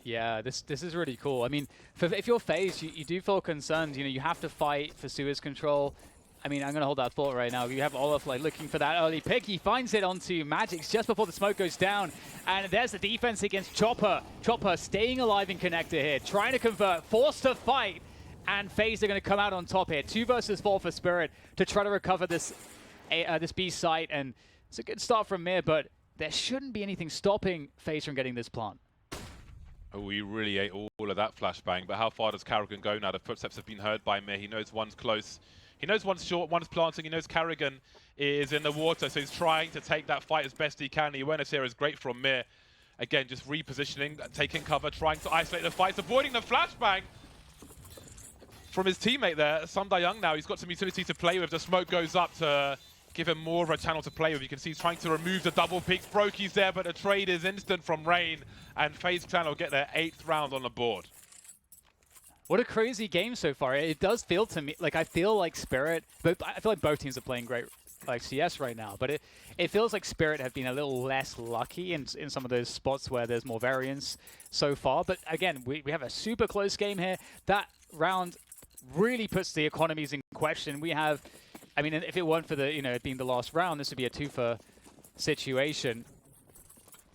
Yeah, this is really cool. I mean, if you're FaZe, you do feel concerned. You know, you have to fight for Suez control. I mean, I'm going to hold that thought right now. You have Olof like looking for that early pick. He finds it onto Magix just before the smoke goes down. And there's the defense against Chopper. Chopper staying alive in connector here, trying to convert, forced to fight. And FaZe are going to come out on top here. 2 versus 4 for Spirit to try to recover this B site. And it's a good start from Mir, but there shouldn't be anything stopping FaZe from getting this plant. Oh, we really ate all of that flashbang. But how far does Karrigan go now? The footsteps have been heard by Mir. He knows one's close. He knows one's short, one's planting. He knows Karrigan is in the water, so he's trying to take that fight as best he can. The awareness here is great from Mir. Again, just repositioning, taking cover, trying to isolate the fight, avoiding the flashbang from his teammate there. Young now, he's got some utility to play with. The smoke goes up to give him more of a channel to play with. You can see he's trying to remove the double peaks. Brokey's there, but the trade is instant from Rain, and FaZe Clan will get their 8th round on the board. What a crazy game so far. It does feel to me, like I feel like Spirit, but I feel like both teams are playing great like CS right now, but it feels like Spirit have been a little less lucky in some of those spots where there's more variance so far. But again, we have a super close game here. That round really puts the economies in question. We have, I mean, if it weren't for the, you know, it being the last round, this would be a 2-for situation.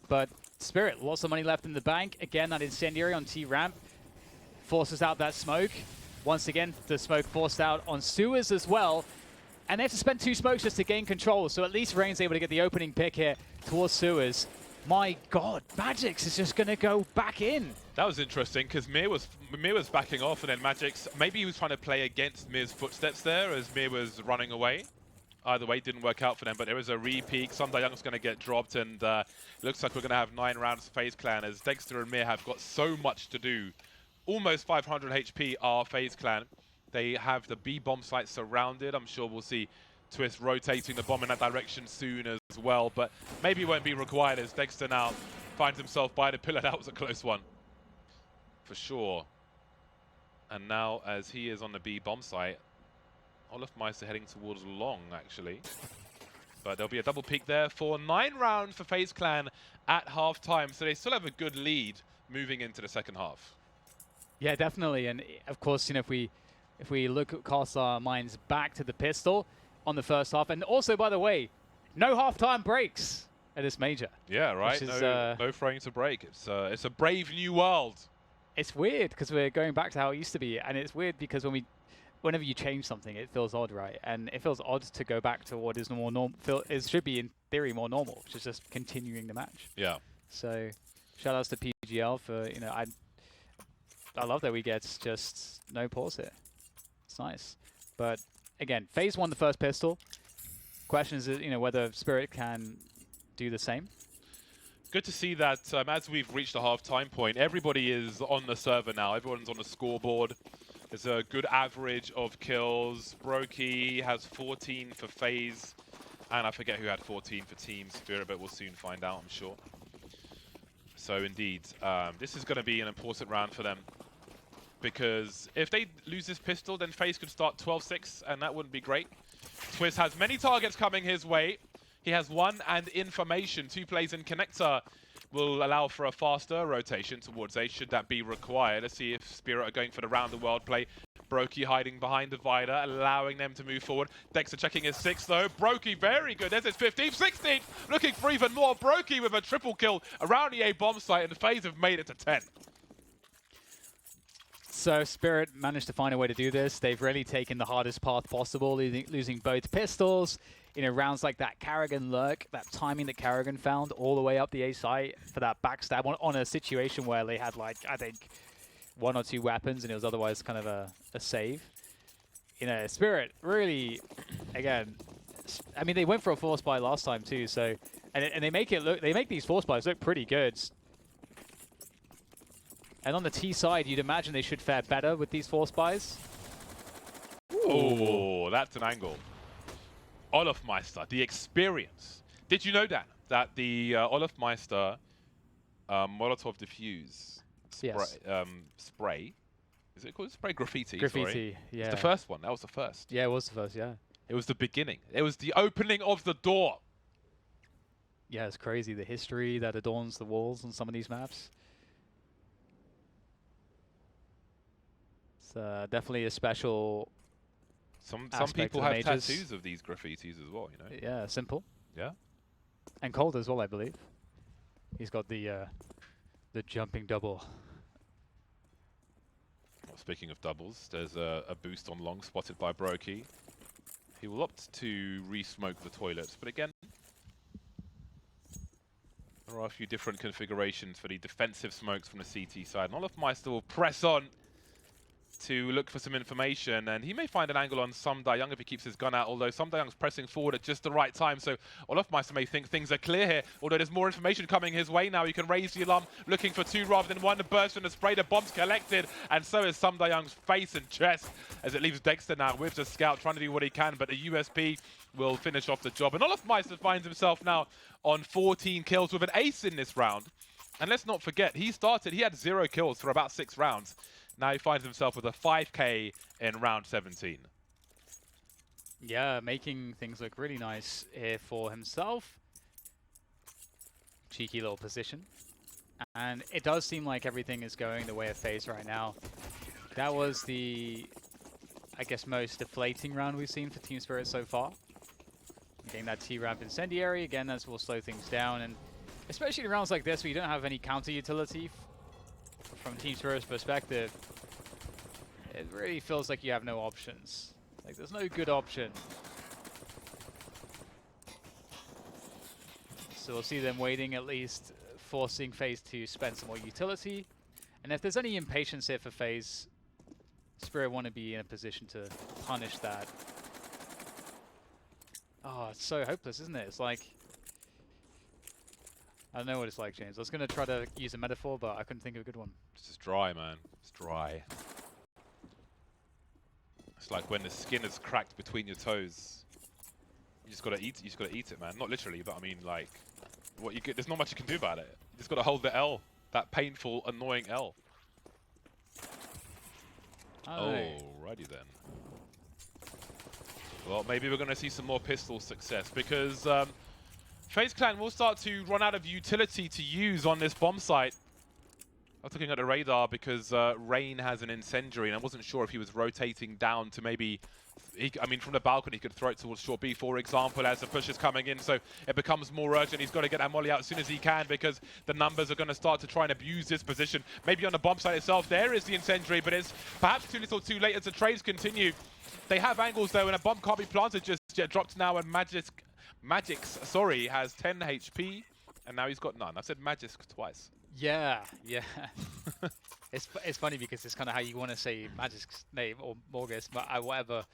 But Spirit, lots of money left in the bank. Again, that incendiary on T-Ramp forces out that smoke. Once again, the smoke forced out on Sewers as well. And they have to spend 2 smokes just to gain control. So at least Rain's able to get the opening pick here towards Sewers. My God, Magix is just going to go back in. That was interesting because Mir was backing off, and then Magix, maybe he was trying to play against Mir's footsteps there as Mir was running away. Either way, it didn't work out for them, but there is a re-peak. Young's going to get dropped, and it looks like we're going to have 9 rounds for FaZe Clan as Dexter and Mir have got so much to do. Almost 500 HP are FaZe Clan. They have the B bomb site surrounded. I'm sure we'll see Twist rotating the bomb in that direction soon as well, but maybe it won't be required as Dexter now finds himself by the pillar. That was a close one, for sure. And now, as he is on the B bomb site, olofmeister heading towards long, actually. But there'll be a double peak there for 9 rounds for FaZe Clan at half-time, so they still have a good lead moving into the second half. Yeah, definitely. And of course, you know, if we cast our minds back to the pistol on the first half, and also, by the way, no halftime breaks at this major. Yeah, right. Is, no frame to break. It's a brave new world. It's weird because we're going back to how it used to be, and it's weird because whenever you change something, it feels odd, right? And it feels odd to go back to what is more normal. It should be in theory more normal, which is just continuing the match. Yeah. So, shout outs to PGL for, you know, I love that we get just no pause here. It's nice. But again, FaZe won the first pistol. Question is, you know, whether Spirit can do the same. Good to see that as we've reached the half-time point, everybody is on the server now. Everyone's on the scoreboard. There's a good average of kills. Brokey has 14 for FaZe. And I forget who had 14 for Team Spirit, but we'll soon find out, I'm sure. So indeed, this is going to be an important round for them. Because if they lose this pistol, then FaZe could start 12-6, and that wouldn't be great. Twist has many targets coming his way. He has one and information. 2 plays in connector will allow for a faster rotation towards A, should that be required. Let's see if Spirit are going for the round the world play. Brokey hiding behind Divider, allowing them to move forward. Dexter checking his 6 though. Brokey very good. There's his 15th, 16th. Looking for even more. Brokey with a triple kill around the A bomb site, and FaZe have made it to 10. So Spirit managed to find a way to do this. They've really taken the hardest path possible, losing both pistols. You know, rounds like that Karrigan lurk, that timing that Karrigan found all the way up the A site for that backstab on a situation where they had, like, I think 1 or 2 weapons and it was otherwise kind of a save. You know, Spirit really, again, I mean, they went for a force buy last time too, so, and they make these force buys look pretty good. And on the T side, you'd imagine they should fare better with these force buys. Oh, that's an angle. olofmeister, the experience. Did you know that the olofmeister Molotov diffuse spray, Yes. spray, is it called spray graffiti? Graffiti, sorry. yeah. It's the first one. That was the first. Yeah, it was the first, yeah. It was the beginning. It was the opening of the door. Yeah, it's crazy, the history that adorns the walls on some of these maps. It's definitely a special Some aspect people of the have majors. tattoos of these graffitis as well, you know? Yeah, simple. Yeah. And cold as well, I believe. He's got the jumping double. Well, speaking of doubles, there's a boost on long spotted by Brokey. He will opt to re-smoke the toilets, but again, there are a few different configurations for the defensive smokes from the CT side. And olofmeister will press on to look for some information, and he may find an angle on Sumdayoung if he keeps his gun out, although Sumdayoung's pressing forward at just the right time, so olofmeister may think things are clear here, although there's more information coming his way now. You can raise the alarm, looking for 2 rather than 1. The burst and the spray, the bomb's collected, and so is Sumdayoung's face and chest, as it leaves Dexter now with the scout trying to do what he can, but the USP will finish off the job. And olofmeister finds himself now on 14 kills with an ace in this round. And let's not forget, he had 0 kills for about 6 rounds. Now he finds himself with a 5k in round 17. Yeah, making things look really nice here for himself. Cheeky little position. And it does seem like everything is going the way of FaZe right now. That was the, I guess, most deflating round we've seen for Team Spirit so far. Getting that T-ramp incendiary, again, that will slow things down. And especially in rounds like this where you don't have any counter utility from Team Spirit's perspective, it really feels like you have no options. Like, there's no good option. So we'll see them waiting, at least forcing FaZe to spend some more utility. And if there's any impatience here for FaZe, Spirit want to be in a position to punish that. Oh, it's so hopeless, isn't it? It's like, I don't know what it's like, James. I was going to try to use a metaphor, but I couldn't think of a good one. It's just dry, man. It's dry. It's like when the skin is cracked between your toes. You just gotta eat. You just gotta eat it, man. Not literally, but I mean, like, what you there's not much you can do about it. You just gotta hold the L. That painful, annoying L. Alrighty then. Well, maybe we're gonna see some more pistol success because FaZe Clan will start to run out of utility to use on this bomb site. I was looking at the radar because Rain has an incendiary, and I wasn't sure if he was rotating down to maybe, I mean, from the balcony, he could throw it towards short B, for example, as the push is coming in, so it becomes more urgent. He's got to get that molly out as soon as he can because the numbers are going to start to try and abuse this position. Maybe on the bomb site itself, there is the incendiary, but it's perhaps too little too late as the trades continue. They have angles, though, and a bomb can't be planted just yet. Dropped now, and Magix, sorry, has 10 HP, and now he's got none. I said Magix twice. Yeah, yeah. It's funny because it's kind of how you want to say Magic's name or Morgus, but whatever.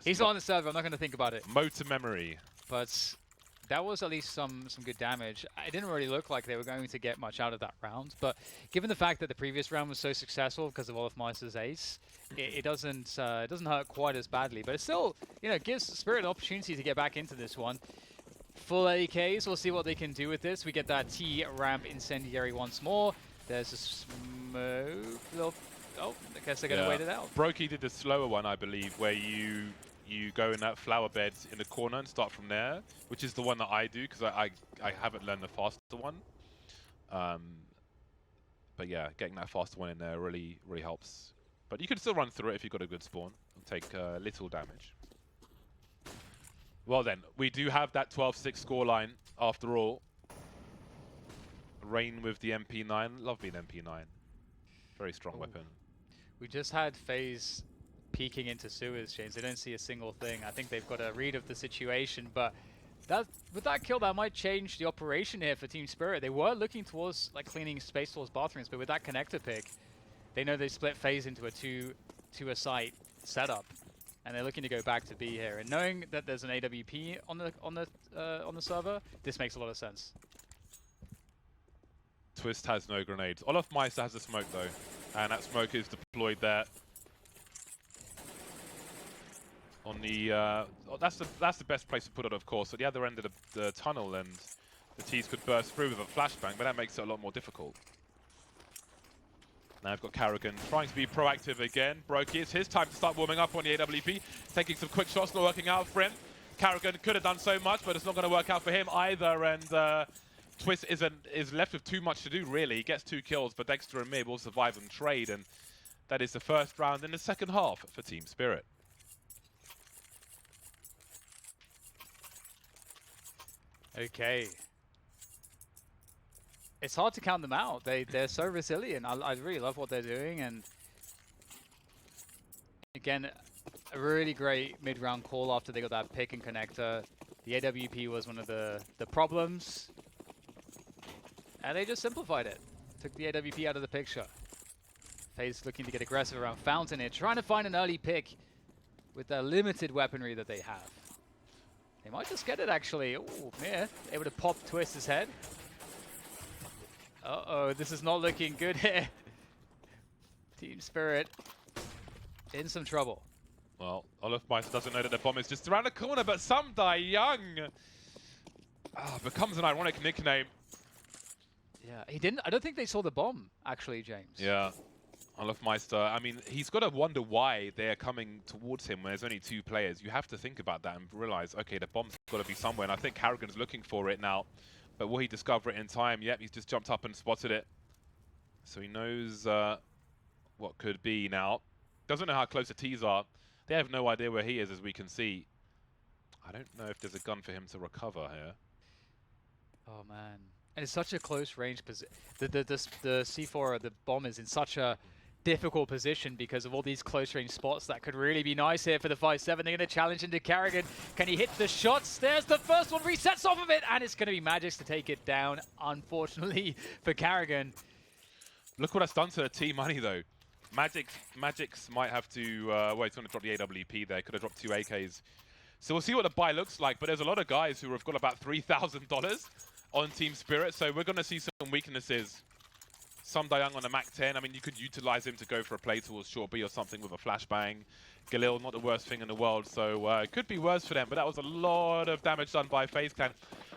He's not on the server. I'm not going to think about it. Motor memory. But that was at least some good damage. It didn't really look like they were going to get much out of that round, but given the fact that the previous round was so successful because of olofmeister's ace, it doesn't hurt quite as badly. But it still, you know, gives Spirit an opportunity to get back into this one. full AKs. We'll see what they can do with this. We get that T-ramp incendiary once more. There's a smoke. Oh, I guess they're going to wait it out. Brokey did the slower one, I believe, where you go in that flower bed in the corner and start from there, which is the one that I do because I haven't learned the faster one. But yeah, getting that faster one in there really helps. But you can still run through it if you've got a good spawn. It'll take little damage. Well then, we do have that 12-6 scoreline after all. Rain with the MP9. Love being MP9. Very strong weapon. We just had FaZe peeking into sewers, James. They don't see a single thing. I think they've got a read of the situation, but with that kill, that might change the operation here for Team Spirit. They were looking towards like cleaning space towards bathrooms, but with that connector pick, they know they split FaZe into a two-a-site setup, and they're looking to go back to B here. And knowing that there's an AWP on the server, this makes a lot of sense. Twist has no grenades. olofmeister has a smoke though, and that smoke is deployed there. On the that's the best place to put it, of course. At the other end of the tunnel, and the T's could burst through with a flashbang, but that makes it a lot more difficult. Now I've got Karrigan trying to be proactive again. Brokey, it's his time to start warming up on the AWP, taking some quick shots, not working out for him. Karrigan could have done so much, but it's not going to work out for him either. And Twist is left with too much to do, really. He gets 2 kills, but Dexter and Mid will survive and trade, and that is the first round in the second half for Team Spirit. Okay. It's hard to count them out. They're so resilient. I really love what they're doing, and again, a really great mid-round call after they got that pick and connector. The AWP was one of the problems, and they just simplified it. Took the AWP out of the picture. FaZe looking to get aggressive around Fountain here, trying to find an early pick with the limited weaponry that they have. They might just get it, actually. Oh, yeah. Able to pop Twist's head. Uh-oh, this is not looking good here. Team Spirit in some trouble. Well, olofmeister doesn't know that the bomb is just around the corner, but some die young. Becomes an ironic nickname. Yeah, he didn't. I don't think they saw the bomb, actually, James. Yeah. olofmeister, I mean, he's got to wonder why they're coming towards him when there's only 2 players. You have to think about that and realize, okay, the bomb's got to be somewhere, and I think Karrigan's looking for it now. But will he discover it in time? Yep, he's just jumped up and spotted it. So he knows what could be now. Doesn't know how close the T's are. They have no idea where he is, as we can see. I don't know if there's a gun for him to recover here. Oh, man. And it's such a close range position. The C4, the bomb, is in such a difficult position because of all these close range spots. That could really be nice here for the 5-7. They're going to challenge into Karrigan. Can he hit the shots? There's the first one, resets off of it, and it's going to be Magix to take it down, unfortunately, for Karrigan. Look what that's done to the T-Money, though. Magix might have to... well, he's going to drop the AWP there. Could have dropped 2 AKs. So we'll see what the buy looks like, but there's a lot of guys who have got about $3,000 on Team Spirit, so we're going to see some weaknesses. Some Dayang on a MAC-10. I mean, you could utilize him to go for a play towards short B or something with a flashbang. Galil, not the worst thing in the world, so it could be worse for them, but that was a lot of damage done by FaZe Clan.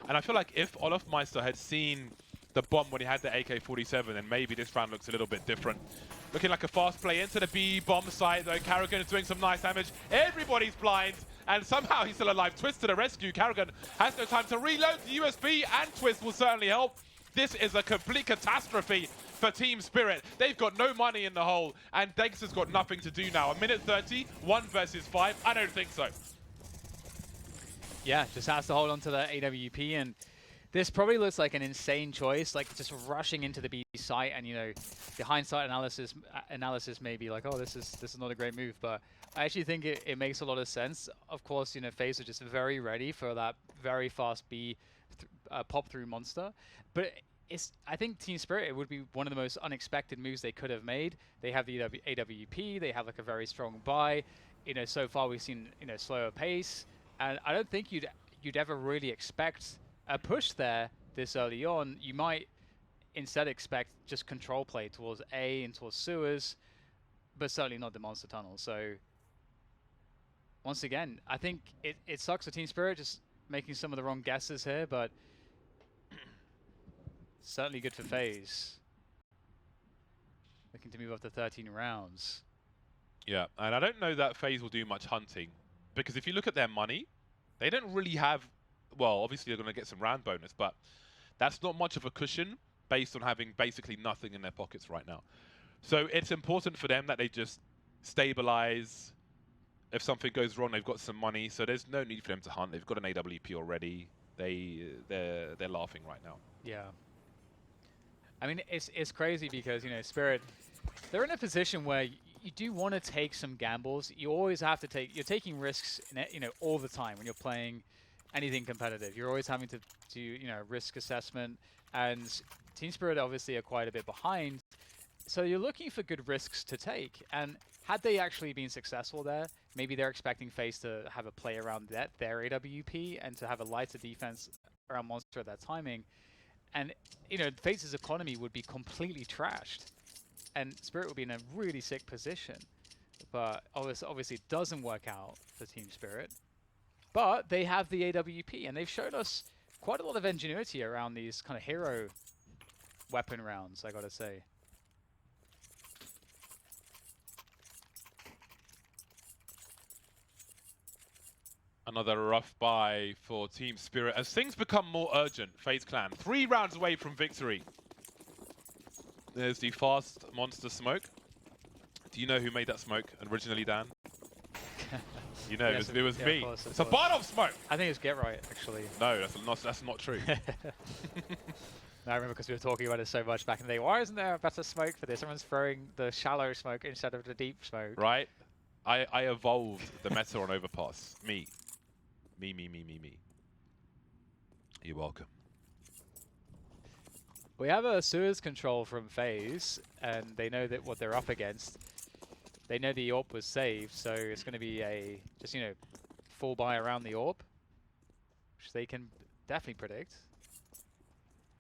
And I feel like if olofmeister had seen the bomb when he had the AK-47, then maybe this round looks a little bit different. Looking like a fast play into the B bomb site, though. Karrigan is doing some nice damage. Everybody's blind, and somehow he's still alive. Twist to the rescue. Karrigan has no time to reload the USB, and Twist will certainly help. This is a complete catastrophe for Team Spirit. They've got no money in the hole, and Dex has got nothing to do now. A minute 30, 1 versus 5. I don't think so. Yeah, just has to hold on to the AWP, and this probably looks like an insane choice, like just rushing into the B site, and you know, the hindsight analysis may be like, oh, this is not a great move, but I actually think it makes a lot of sense. Of course, you know, FaZe are just very ready for that very fast B pop through monster, but I think Team Spirit, it would be one of the most unexpected moves they could have made. They have the AWP, they have like a very strong buy. You know, so far we've seen, you know, slower pace, and I don't think you'd ever really expect a push there this early on. You might instead expect just control play towards A and towards sewers, but certainly not the monster tunnel. So once again, I think it sucks for Team Spirit. Just making some of the wrong guesses here, but certainly good for FaZe. Looking to move up to 13 rounds. Yeah, and I don't know that FaZe will do much hunting, because if you look at their money, they don't really have, well, obviously they're going to get some round bonus, but that's not much of a cushion based on having basically nothing in their pockets right now. So it's important for them that they just stabilize. If something goes wrong, they've got some money, so there's no need for them to hunt. They've got an AWP already. They're laughing right now. Yeah. I mean, it's crazy because, you know, Spirit, they're in a position where you do want to take some gambles. You always have to take, you're taking risks, you know, all the time when you're playing anything competitive. You're always having to do, you know, risk assessment, and Team Spirit obviously are quite a bit behind. So you're looking for good risks to take, and had they actually been successful there, maybe they're expecting FaZe to have a play around their AWP and to have a lighter defense around Monster at that timing. And, you know, FaZe's economy would be completely trashed, and Spirit would be in a really sick position. But obviously it doesn't work out for Team Spirit. But they have the AWP, and they've showed us quite a lot of ingenuity around these kind of hero weapon rounds, I gotta say. Another rough buy for Team Spirit as things become more urgent. FaZe Clan 3 rounds away from victory. There's the fast monster smoke. Do you know who made that smoke originally, Dan? You know, Yes, it was me. Of course, it's a Bardoff smoke. I think it's Get Right, actually. No, that's not true. No, I remember because we were talking about it so much back in the day. Why isn't there a better smoke for this? Everyone's throwing the shallow smoke instead of the deep smoke. Right? I evolved the meta on Overpass. Me. You're welcome. We have a sewers control from FaZe, and they know that what they're up against. They know the AWP was saved, so it's going to be a just, you know, full buy around the AWP, which they can definitely predict.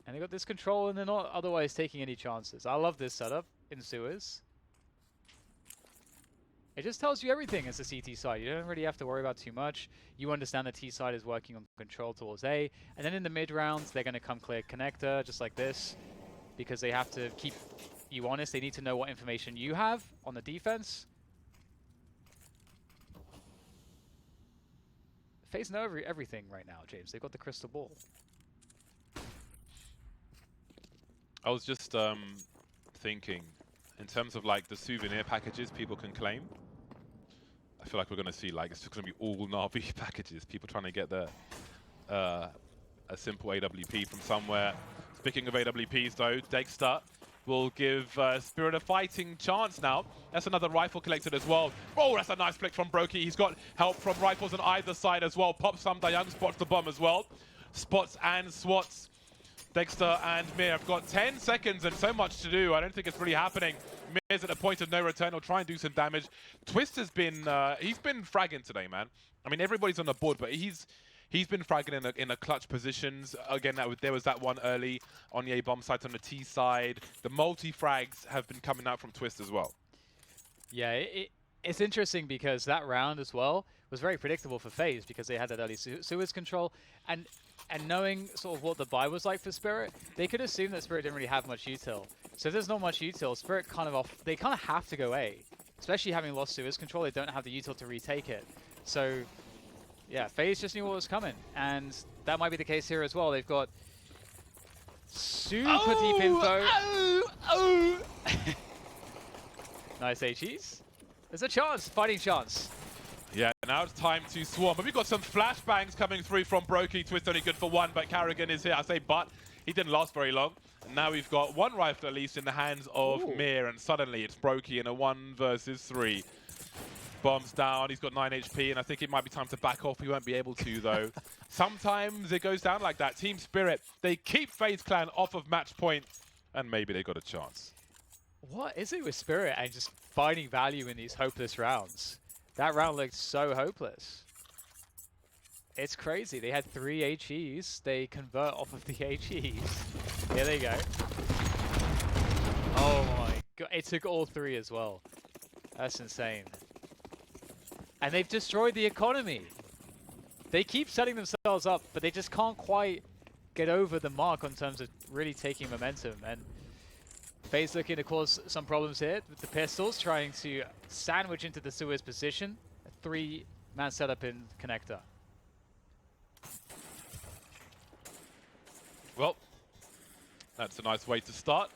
And they got this control, and they're not otherwise taking any chances. I love this setup in sewers. It just tells you everything as a CT side. You don't really have to worry about too much. You understand the T side is working on control towards A. And then in the mid rounds, they're going to come clear connector, just like this, because they have to keep you honest. They need to know what information you have on the defense. FaZe know everything right now, James. They've got the crystal ball. I was just thinking, in terms of like the souvenir packages people can claim, I feel like we're going to see like it's just going to be all Na'Vi packages. People trying to get the a simple AWP from somewhere. Speaking of AWPs though, Dexter will give Spirit a fighting chance now. That's another rifle collected as well. Oh, that's a nice flick from Brokey. He's got help from rifles on either side as well. Pops some, Dayang spots the bomb as well. Spots and swats. Dexter and Mir have got 10 seconds and so much to do. I don't think it's really happening. Mir's at a point of no return. He'll try and do some damage. Twist has been, he's been fragging today, man. I mean, everybody's on the board, but he's been fragging in a clutch positions. Again, there was that one early on the A bomb site on the T side. The multi-frags have been coming out from Twist as well. Yeah, it's interesting because that round as well was very predictable for FaZe because they had that early sewers control. And knowing sort of what the buy was like for Spirit, they could assume that Spirit didn't really have much util. So if there's not much util, Spirit they kind of have to go A. Especially having lost sewers control, they don't have the util to retake it. So yeah, FaZe just knew what was coming. And that might be the case here as well. They've got super deep info. Nice HEs. There's a chance, fighting chance. Yeah, now it's time to swarm. But we've got some flashbangs coming through from Brokey. Twist only good for one, but Karrigan is here. I say but, he didn't last very long. And now we've got one rifle at least in the hands of Mir, and suddenly it's Brokey in a 1 versus 3. Bombs down, he's got 9 HP, and I think it might be time to back off. He won't be able to, though. Sometimes it goes down like that. Team Spirit, they keep FaZe Clan off of match point, and maybe they got a chance. What is it with Spirit and just finding value in these hopeless rounds? That round looked so hopeless. It's crazy. They had 3 HEs. They convert off of the HEs. Here they go. Oh my god. It took all 3 as well. That's insane. And they've destroyed the economy. they keep setting themselves up, but they just can't quite get over the mark in terms of really taking momentum. And FaZe looking to cause some problems here with the pistols, trying to sandwich into the Suez position. A 3-man setup in connector. Well, that's a nice way to start.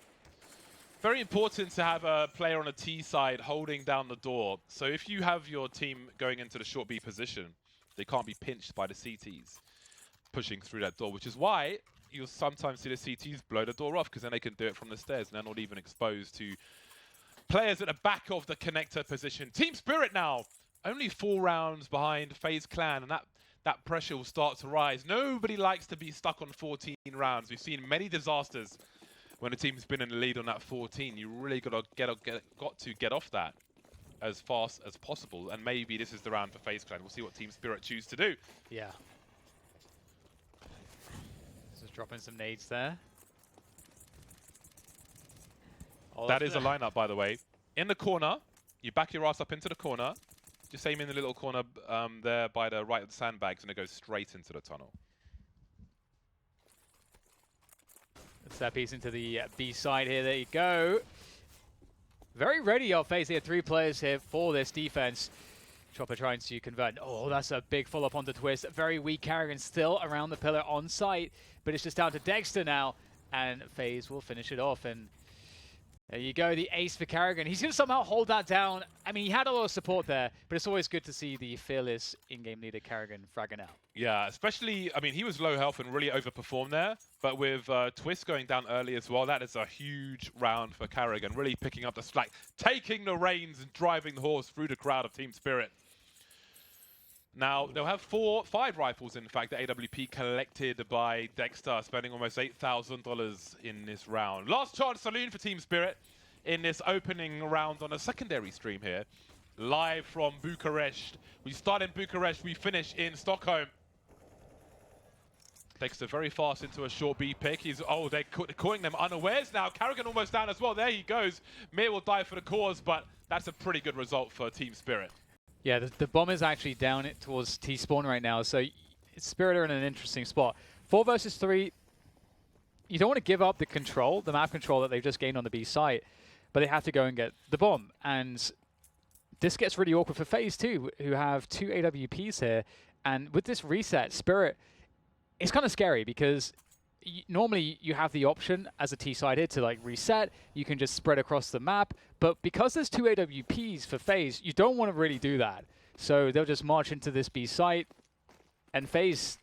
Very important to have a player on a T side holding down the door. So if you have your team going into the short B position, they can't be pinched by the CTs pushing through that door, which is why you'll sometimes see the CTs blow the door off, because then they can do it from the stairs and they're not even exposed to players at the back of the connector position. Team Spirit now, only 4 rounds behind FaZe Clan, and that pressure will start to rise. Nobody likes to be stuck on 14 rounds. We've seen many disasters when a team's been in the lead on that 14. You really got to get off that as fast as possible, and maybe this is the round for FaZe Clan. We'll see what Team Spirit choose to do. Yeah. Just dropping some nades there. That is a lineup, by the way. In the corner, you back your ass up into the corner. Just aim in the little corner there by the right of the sandbags, and it goes straight into the tunnel. Let's that piece into the B side here. There you go. Very ready off FaZe here. 3 players here for this defense. Chopper trying to convert. Oh, that's a big follow-up onto Twist. Very weak Karrigan still around the pillar on site, but it's just down to Dexter now, and FaZe will finish it off. And there you go, the ace for Karrigan. He's going to somehow hold that down. I mean, he had a lot of support there, but it's always good to see the fearless in-game leader Karrigan fragging out. Yeah, especially, I mean, he was low health and really overperformed there, but with Twist going down early as well, that is a huge round for Karrigan, really picking up the slack, taking the reins and driving the horse through the crowd of Team Spirit. Now, they'll have 5 rifles, in fact, the AWP collected by Dexter, spending almost $8,000 in this round. Last chance saloon for Team Spirit in this opening round on a secondary stream here, live from Bucharest. We start in Bucharest, we finish in Stockholm. Dexter very fast into a short B pick. They're calling them unawares now. Karrigan almost down as well. There he goes. Mir will die for the cause, but that's a pretty good result for Team Spirit. Yeah, the bomb is actually down towards T-spawn right now, so Spirit are in an interesting spot. 4 versus 3, you don't want to give up the control, the map control that they've just gained on the B site, but they have to go and get the bomb. And this gets really awkward for FaZe too, who have 2 AWPs here. And with this reset, Spirit, it's kind of scary because normally you have the option as a T-side here to like reset, you can just spread across the map, but because there's 2 AWPs for FaZe, you don't want to really do that. So they'll just march into this B site, and FaZe,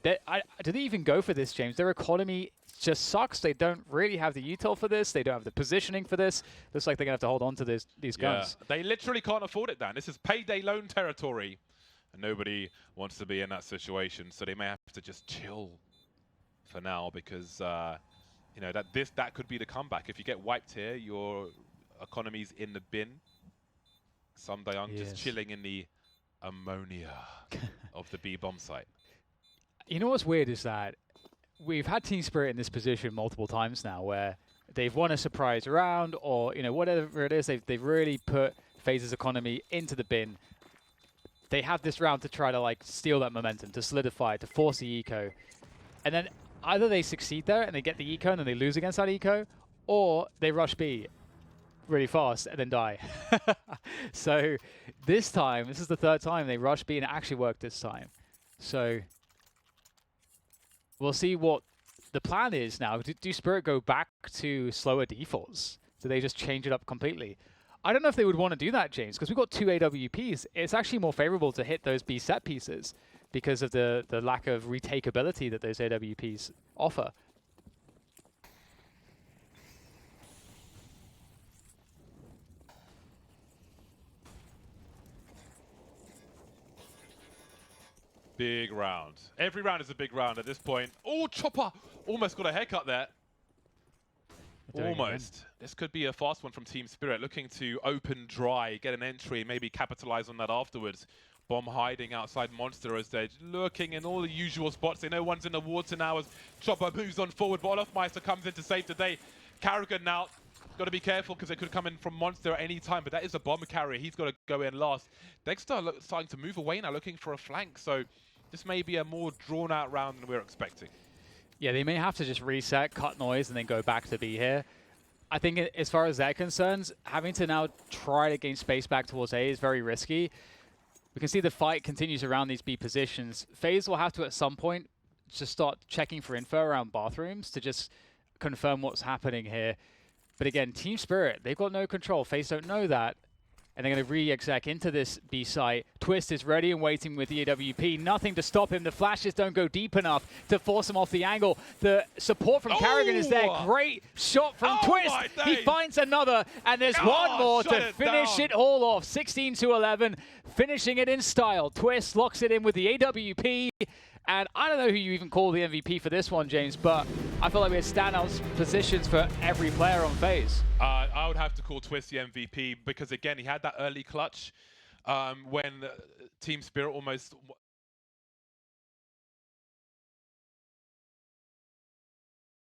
do they even go for this, James? Their economy just sucks. They don't really have the util for this, they don't have the positioning for this. Looks like they're going to have to hold on to these guns. They literally can't afford it, Dan. This is payday loan territory, and nobody wants to be in that situation, so they may have to just chill for now, because you know that could be the comeback. If you get wiped here, your economy's in the bin. Some Dayang just chilling in the ammonia of the B bomb site. You know what's weird is that we've had Team Spirit in this position multiple times now, where they've won a surprise round, or whatever it is, they've really put FaZe's economy into the bin. They have this round to try to like steal that momentum, to solidify, to force the eco, and then either they succeed there and they get the eco and then they lose against that eco, or they rush B really fast and then die. So this time, this is the 3rd time they rush B, and it actually worked this time. So we'll see what the plan is now. Do Spirit go back to slower defaults? Do they just change it up completely? I don't know if they would want to do that, James, because we've got 2 AWPs. It's actually more favorable to hit those B set pieces because of the lack of retakeability that those AWPs offer. Big round. Every round is a big round at this point. Oh, Chopper almost got a haircut there. Almost. This could be a fast one from Team Spirit, looking to open dry, get an entry, maybe capitalize on that afterwards. Bomb hiding outside Monster as they're looking in all the usual spots. They know one's in the water now as Chopper moves on forward, but olofmeister comes in to save the day. Karrigan now, got to be careful because they could come in from Monster at any time, but that is a bomb carrier. He's got to go in last. Dexter starting to move away now, looking for a flank, so this may be a more drawn-out round than we were expecting. Yeah, they may have to just reset, cut noise, and then go back to B here. I think as far as they're concerned, having to now try to gain space back towards A is very risky. We can see the fight continues around these B positions. FaZe will have to, at some point, just start checking for info around bathrooms to just confirm what's happening here. But again, Team Spirit, they've got no control. FaZe don't know that. And they're going to re-exec into this B site. Twist is ready and waiting with the AWP. Nothing to stop him. The flashes don't go deep enough to force him off the angle. The support from Karrigan is there. Great shot from Twist. He finds another, and there's one more to finish it all off. 16-11, finishing it in style. Twist locks it in with the AWP. And I don't know who you even call the MVP for this one, James, but I feel like we had standout positions for every player on FaZe. I would have to call Twist the MVP because, again, he had that early clutch when Team Spirit almost